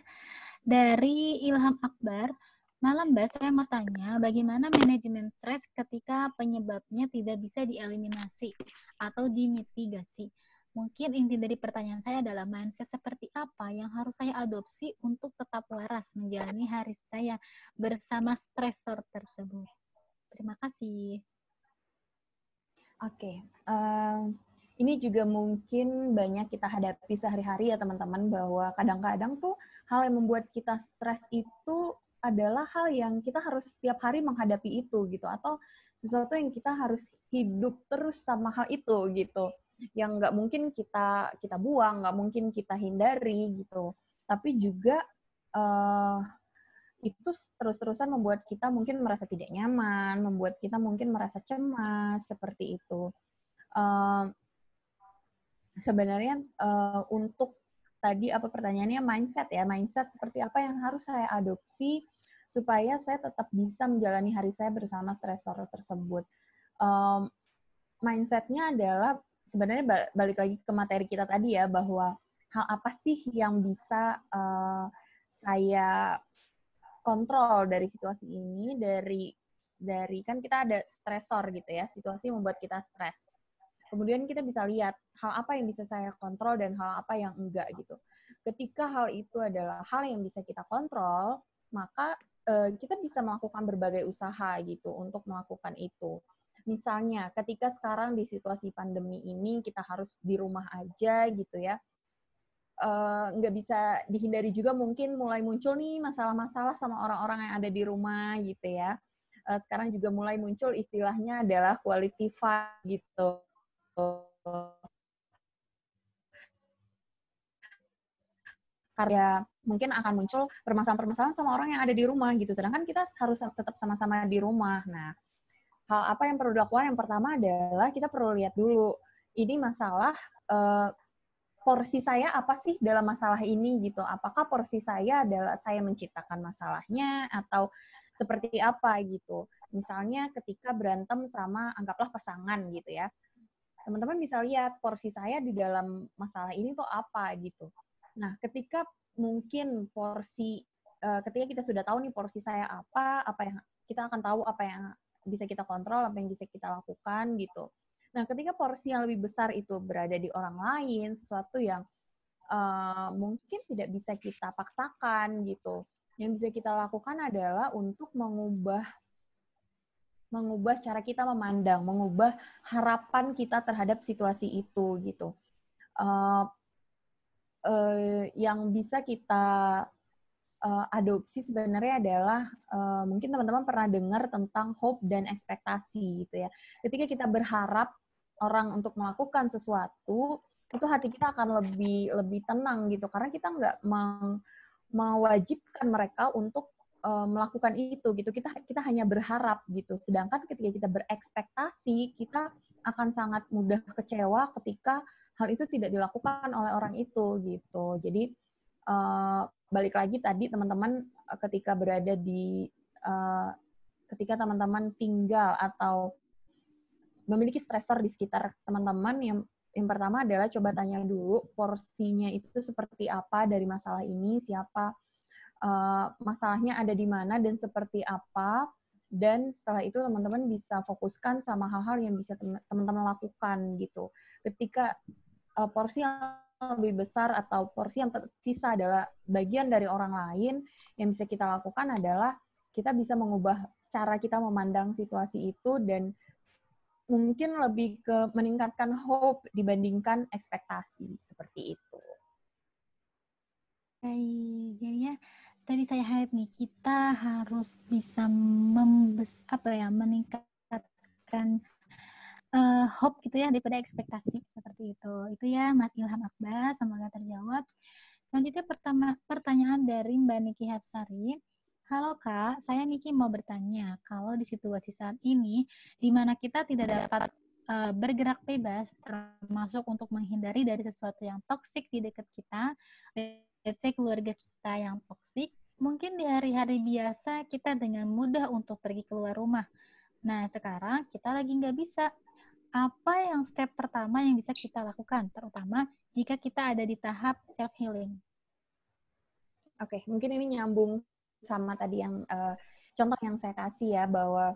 Dari Ilham Akbar, malam Mbak, saya mau tanya bagaimana manajemen stres ketika penyebabnya tidak bisa dieliminasi atau dimitigasi. Mungkin inti dari pertanyaan saya adalah mindset seperti apa yang harus saya adopsi untuk tetap waras menjalani hari saya bersama stresor tersebut. Terima kasih. Oke, ini juga mungkin banyak kita hadapi sehari-hari ya teman-teman, bahwa kadang-kadang tuh hal yang membuat kita stres itu adalah hal yang kita harus setiap hari menghadapi itu gitu, atau sesuatu yang kita harus hidup terus sama hal itu gitu, yang nggak mungkin kita buang, nggak mungkin kita hindari gitu, tapi juga itu terus-terusan membuat kita mungkin merasa tidak nyaman, membuat kita mungkin merasa cemas, seperti itu. Sebenarnya untuk tadi apa pertanyaannya, mindset ya, mindset seperti apa yang harus saya adopsi supaya saya tetap bisa menjalani hari saya bersama stresor tersebut. Mindsetnya adalah sebenarnya balik lagi ke materi kita tadi ya, bahwa hal apa sih yang bisa saya kontrol dari situasi ini, dari kan kita ada stresor gitu ya, situasi yang membuat kita stres. Kemudian kita bisa lihat hal apa yang bisa saya kontrol dan hal apa yang enggak gitu. Ketika hal itu adalah hal yang bisa kita kontrol, maka kita bisa melakukan berbagai usaha gitu untuk melakukan itu. Misalnya ketika sekarang di situasi pandemi ini kita harus di rumah aja gitu ya, nggak bisa dihindari juga mungkin mulai muncul nih masalah-masalah sama orang-orang yang ada di rumah gitu ya. Sekarang juga mulai muncul istilahnya adalah quality fight gitu. Karena mungkin akan muncul permasalahan-permasalahan sama orang yang ada di rumah gitu. Sedangkan kita harus tetap sama-sama di rumah. Nah, hal apa yang perlu dilakukan? Yang pertama adalah kita perlu lihat dulu, ini masalah porsi saya apa sih dalam masalah ini gitu. Apakah porsi saya adalah saya menciptakan masalahnya atau seperti apa gitu. Misalnya ketika berantem sama anggaplah pasangan gitu ya. Teman-teman bisa lihat porsi saya di dalam masalah ini tuh apa gitu. Nah, ketika mungkin ketika kita sudah tahu nih porsi saya apa yang kita akan tahu apa yang bisa kita kontrol, apa yang bisa kita lakukan gitu. Nah, ketika porsi yang lebih besar itu berada di orang lain, sesuatu yang mungkin tidak bisa kita paksakan gitu. Yang bisa kita lakukan adalah untuk mengubah cara kita memandang, mengubah harapan kita terhadap situasi itu gitu. Yang bisa kita adopsi sebenarnya adalah mungkin teman-teman pernah dengar tentang hope dan ekspektasi gitu ya. Ketika kita berharap orang untuk melakukan sesuatu, itu hati kita akan lebih tenang gitu karena kita nggak mewajibkan mereka untuk melakukan itu gitu. Kita hanya berharap gitu. Sedangkan ketika kita berekspektasi, kita akan sangat mudah kecewa ketika hal itu tidak dilakukan oleh orang itu gitu. Jadi balik lagi tadi teman-teman ketika berada di ketika teman-teman tinggal atau memiliki stresor di sekitar teman-teman, yang pertama adalah coba tanya dulu porsinya itu seperti apa dari masalah ini, siapa masalahnya ada di mana dan seperti apa, dan setelah itu teman-teman bisa fokuskan sama hal-hal yang bisa teman-teman lakukan gitu. Ketika porsi yang lebih besar atau porsi yang tersisa adalah bagian dari orang lain, yang bisa kita lakukan adalah kita bisa mengubah cara kita memandang situasi itu dan mungkin lebih ke meningkatkan hope dibandingkan ekspektasi seperti itu. Baik, jadinya tadi saya highlight nih, kita harus bisa meningkatkan hope gitu ya daripada ekspektasi seperti itu. Itu ya Mas Ilham Akbar, semoga terjawab. Selanjutnya pertanyaan dari Mbak Niki Hapsari. Halo Kak, saya Niki mau bertanya, kalau di situasi saat ini di mana kita tidak dapat bergerak bebas, termasuk untuk menghindari dari sesuatu yang toksik di dekat kita, let's say keluarga kita yang toksik, mungkin di hari-hari biasa kita dengan mudah untuk pergi keluar rumah. Nah, sekarang kita lagi nggak bisa. Apa yang step pertama yang bisa kita lakukan, terutama jika kita ada di tahap self-healing? Oke, mungkin ini nyambung sama tadi yang contoh yang saya kasih ya, bahwa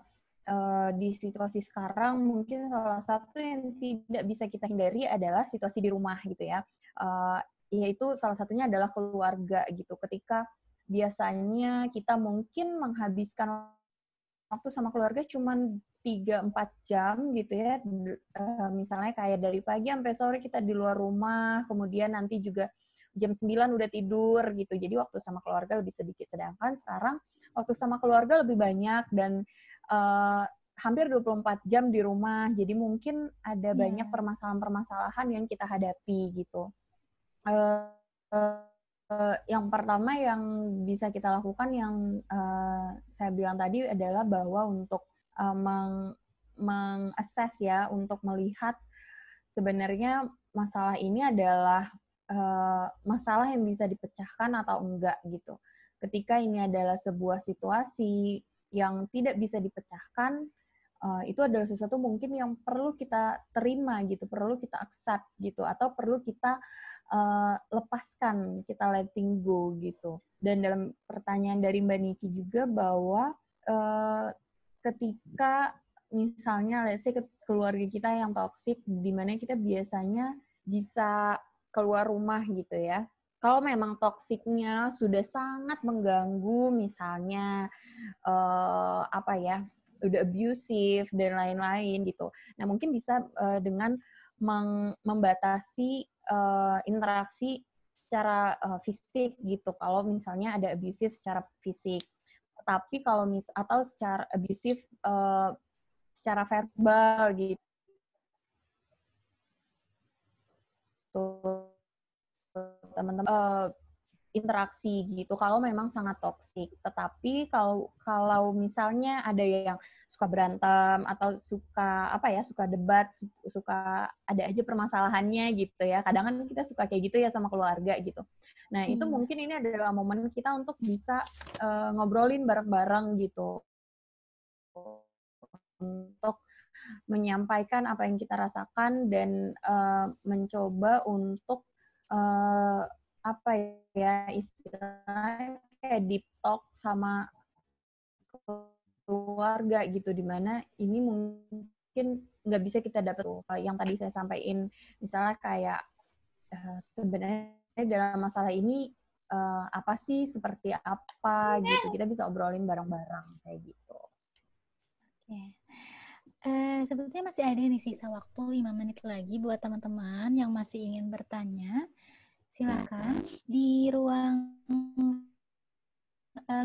di situasi sekarang mungkin salah satu yang tidak bisa kita hindari adalah situasi di rumah gitu ya. Yaitu salah satunya adalah keluarga gitu. Ketika biasanya kita mungkin menghabiskan waktu sama keluarga cuma 3-4 jam gitu ya. Misalnya kayak dari pagi sampai sore kita di luar rumah, kemudian nanti juga jam 9 udah tidur gitu. Jadi waktu sama keluarga lebih sedikit. Sedangkan sekarang waktu sama keluarga lebih banyak dan hampir 24 jam di rumah. Jadi mungkin ada banyak permasalahan-permasalahan yang kita hadapi gitu. Yang pertama yang bisa kita lakukan yang saya bilang tadi adalah bahwa untuk meng-assess ya, untuk melihat sebenarnya masalah ini adalah masalah yang bisa dipecahkan atau enggak gitu. Ketika ini adalah sebuah situasi yang tidak bisa dipecahkan, itu adalah sesuatu mungkin yang perlu kita terima gitu, perlu kita accept gitu, atau perlu kita lepaskan, kita letting go gitu. Dan dalam pertanyaan dari Mbak Niki juga bahwa ketika misalnya let's say keluarga kita yang toksik, di mana kita biasanya bisa keluar rumah gitu ya. Kalau memang toksiknya sudah sangat mengganggu, misalnya udah abusive dan lain-lain gitu. Nah mungkin bisa dengan membatasi interaksi secara fisik gitu. Kalau misalnya ada abusive secara fisik, tapi kalau atau secara abusive secara verbal gitu. Teman-teman interaksi gitu kalau memang sangat toksik. Tetapi kalau misalnya ada yang suka berantem atau suka debat, suka ada aja permasalahannya gitu ya. Kadang kan kita suka kayak gitu ya sama keluarga gitu. Nah, itu mungkin ini adalah momen kita untuk bisa ngobrolin bareng-bareng gitu. Untuk menyampaikan apa yang kita rasakan dan mencoba untuk istilahnya kayak deep talk sama keluarga gitu, di mana ini mungkin nggak bisa kita dapat yang tadi saya sampaikan, misalnya kayak sebenarnya dalam masalah ini apa sih, seperti apa gitu, kita bisa obrolin bareng-bareng kayak gitu. Oke. Sebetulnya masih ada nih sisa waktu 5 menit lagi buat teman-teman yang masih ingin bertanya. Silakan di ruang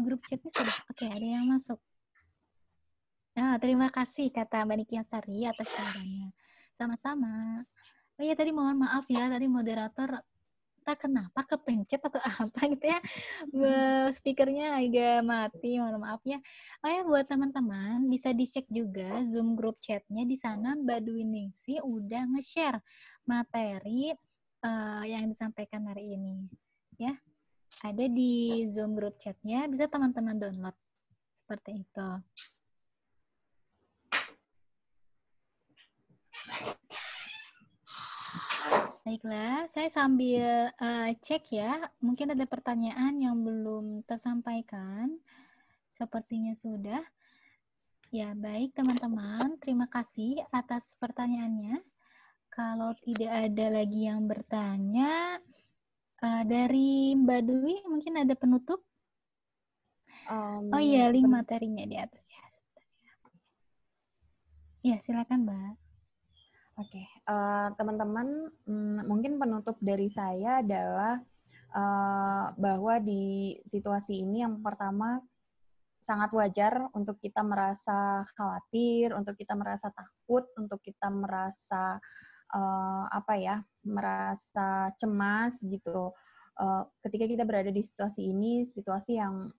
grup chatnya sudah. Oke, ada yang masuk. Terima kasih kata Mbak Niki Sari atas jawabannya. Sama-sama. Oh iya, tadi mohon maaf ya, tadi moderator entah kenapa kepencet atau apa gitu ya, speakernya agak mati, mohon maaf ya. Oh ya, buat teman-teman bisa dicek juga Zoom group chatnya, di sana Mbak Dwi Ningsi udah nge-share materi yang disampaikan hari ini ya, ada di Zoom group chatnya, bisa teman-teman download seperti itu. Baiklah, saya sambil cek ya, mungkin ada pertanyaan yang belum tersampaikan. Sepertinya sudah. Ya, baik teman-teman, terima kasih atas pertanyaannya. Kalau tidak ada lagi yang bertanya, dari Mbak Dwi mungkin ada penutup? Oh iya, link materinya di atas ya. Ya, silakan Mbak. Oke, teman-teman, mungkin penutup dari saya adalah bahwa di situasi ini yang pertama sangat wajar untuk kita merasa khawatir, untuk kita merasa takut, untuk kita merasa merasa cemas gitu. Ketika kita berada di situasi ini, situasi yang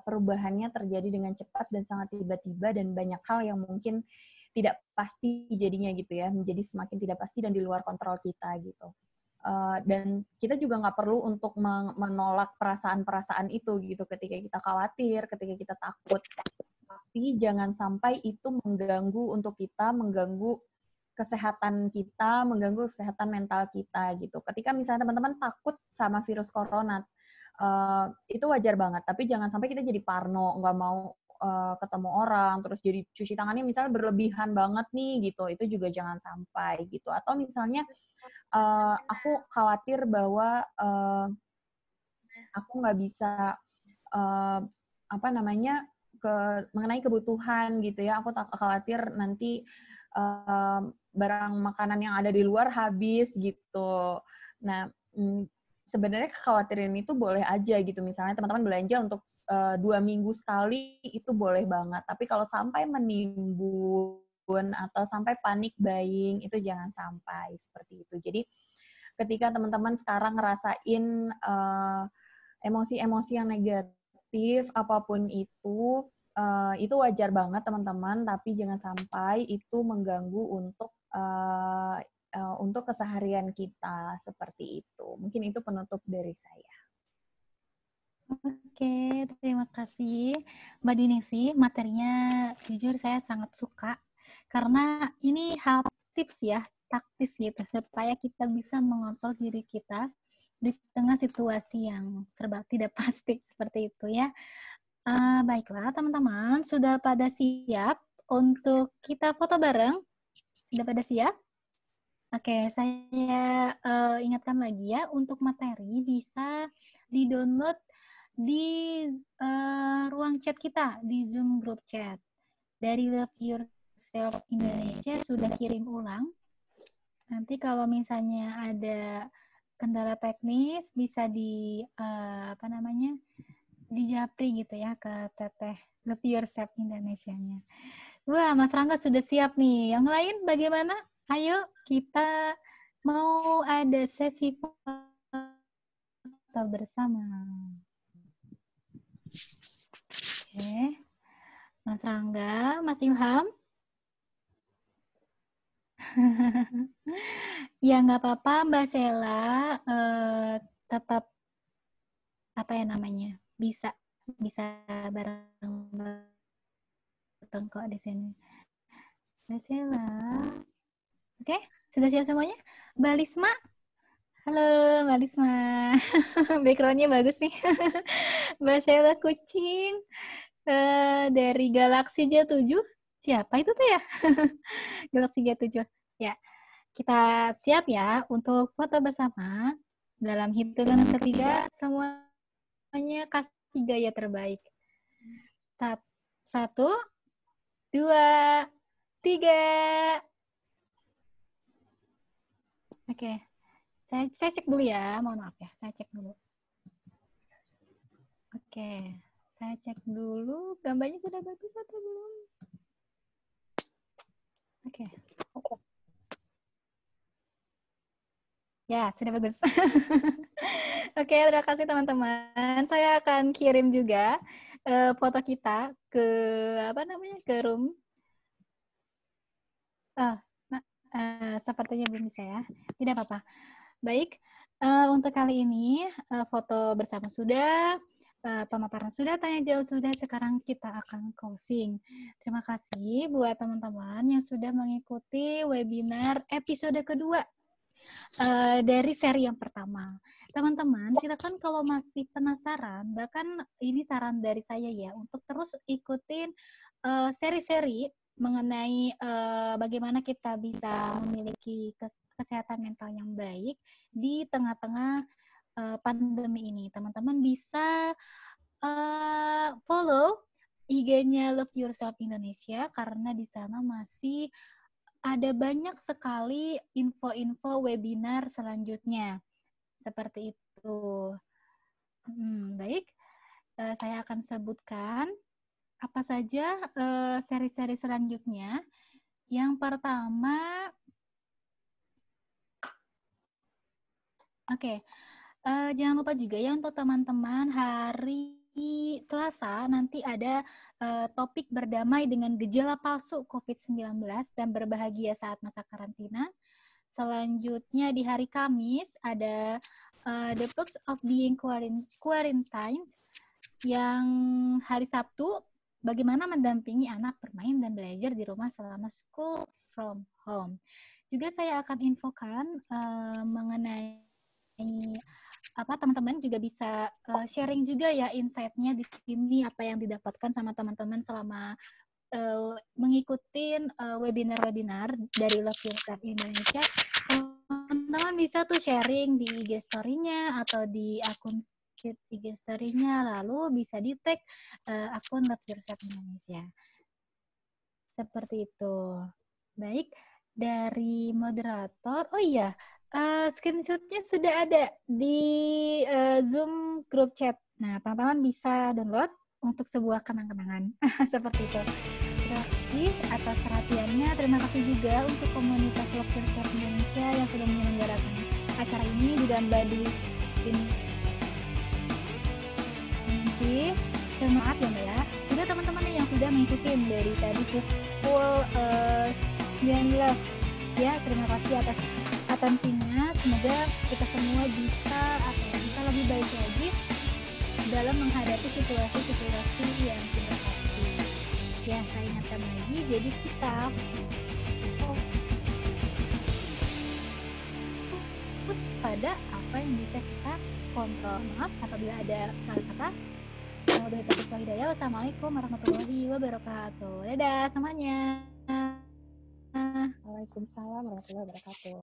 perubahannya terjadi dengan cepat dan sangat tiba-tiba, dan banyak hal yang mungkin tidak pasti jadinya gitu ya, menjadi semakin tidak pasti dan di luar kontrol kita gitu. Dan kita juga nggak perlu untuk menolak perasaan-perasaan itu gitu, ketika kita khawatir, ketika kita takut. Tapi jangan sampai itu mengganggu untuk kita, mengganggu kesehatan kita, mengganggu kesehatan mental kita gitu. Ketika misalnya teman-teman takut sama virus corona, itu wajar banget, tapi jangan sampai kita jadi parno, nggak mau ketemu orang, terus jadi cuci tangannya misalnya berlebihan banget nih gitu, itu juga jangan sampai gitu. Atau misalnya aku khawatir bahwa aku nggak bisa mengenai kebutuhan gitu ya, aku tak khawatir nanti barang makanan yang ada di luar habis gitu. Nah, sebenarnya kekhawatiran itu boleh aja gitu. Misalnya teman-teman belanja untuk 2 minggu sekali, itu boleh banget. Tapi kalau sampai menimbun atau sampai panik buying, itu jangan sampai seperti itu. Jadi ketika teman-teman sekarang ngerasain emosi-emosi yang negatif, apapun itu wajar banget teman-teman, tapi jangan sampai itu mengganggu untuk keseharian kita, seperti itu. Mungkin itu penutup dari saya. Oke, terima kasih Mbak Diningsi. Materinya jujur saya sangat suka, karena ini hal tips ya, taktis gitu, supaya kita bisa mengontrol diri kita di tengah situasi yang serba tidak pasti seperti itu ya. Baiklah teman-teman, sudah pada siap untuk kita foto bareng? Sudah pada siap? Oke, saya ingatkan lagi ya, untuk materi bisa di-download di ruang chat kita, di Zoom group chat. Dari Love Yourself Indonesia sudah kirim ulang. Nanti kalau misalnya ada kendala teknis, bisa di di japri gitu ya ke Teteh Love Yourself Indonesia-nya. Wah, Mas Rangga sudah siap nih. Yang lain bagaimana? Ayo kita mau ada sesi foto bersama. Oke. Mas Rangga, Mas Ilham. Ya nggak apa-apa, Mbak Sela, tetap bisa bareng kok di sini. Mbak Sela, oke, sudah siap semuanya? Mbak Lisma, halo Mbak Lisma, backgroundnya bagus nih. Mbak Sela kucing, Dari Galaxy J7. Siapa itu tuh ya? Galaxy J7. Ya, kita siap ya untuk foto bersama. Dalam hitungan ketiga, semuanya kasih gaya terbaik. 1, 2, 3. Oke, saya cek dulu ya. Mohon maaf ya, saya cek dulu. Oke, saya cek dulu. Gambarnya sudah bagus atau belum? Oke. Ya, sudah bagus. Oke, terima kasih teman-teman. Saya akan kirim juga foto kita ke ke room. Sepertinya belum bisa ya. Tidak apa-apa. Baik, untuk kali ini foto bersama sudah, pemaparan sudah, tanya jawab sudah. Sekarang kita akan closing. Terima kasih buat teman-teman yang sudah mengikuti webinar episode kedua dari seri yang pertama. Teman-teman, silakan kalau masih penasaran, bahkan ini saran dari saya ya, untuk terus ikutin seri-seri mengenai bagaimana kita bisa memiliki kesehatan mental yang baik di tengah-tengah pandemi ini. Teman-teman bisa follow IG-nya Love Yourself Indonesia karena di sana masih ada banyak sekali info-info webinar selanjutnya. Seperti itu. Baik, saya akan sebutkan apa saja seri-seri selanjutnya. Yang pertama, jangan lupa juga ya untuk teman-teman hari Selasa nanti ada topik berdamai dengan gejala palsu COVID-19 dan berbahagia saat masa karantina. Selanjutnya di hari Kamis ada The Perks of Being Quarantined. Yang hari Sabtu, bagaimana mendampingi anak bermain dan belajar di rumah selama school from home. Juga saya akan infokan mengenai teman-teman juga bisa sharing juga ya insight-nya di sini, apa yang didapatkan sama teman-teman selama mengikuti webinar-webinar dari Love Yourself Indonesia. Teman-teman bisa tuh sharing di IG story-nya atau di akun IG story-nya, lalu bisa di-tag akun Love Yourself Indonesia. Seperti itu. Baik, dari moderator, oh iya, screenshot-nya sudah ada di Zoom group chat. Nah, teman-teman bisa download untuk sebuah kenang-kenangan. Seperti itu. Terima kasih atas perhatiannya. Terima kasih juga untuk komunitas Love Yourself Indonesia yang sudah menyelenggarakan acara ini di dalam Badu ini. Terima maaf ya Mbak ya. Juga teman-teman yang sudah mengikuti dari tadi pukul 19 ya. Terima kasih atas atensinya. Semoga kita semua bisa lebih baik lagi dalam menghadapi situasi-situasi yang tidak pasti. Ya, saya ingatkan lagi, jadi kita fokus pada apa yang bisa kita kontrol. Maaf apabila ada salah kata. Wassalamualaikum warahmatullahi wabarakatuh. Dadah semuanya. Waalaikumsalam warahmatullahi wabarakatuh.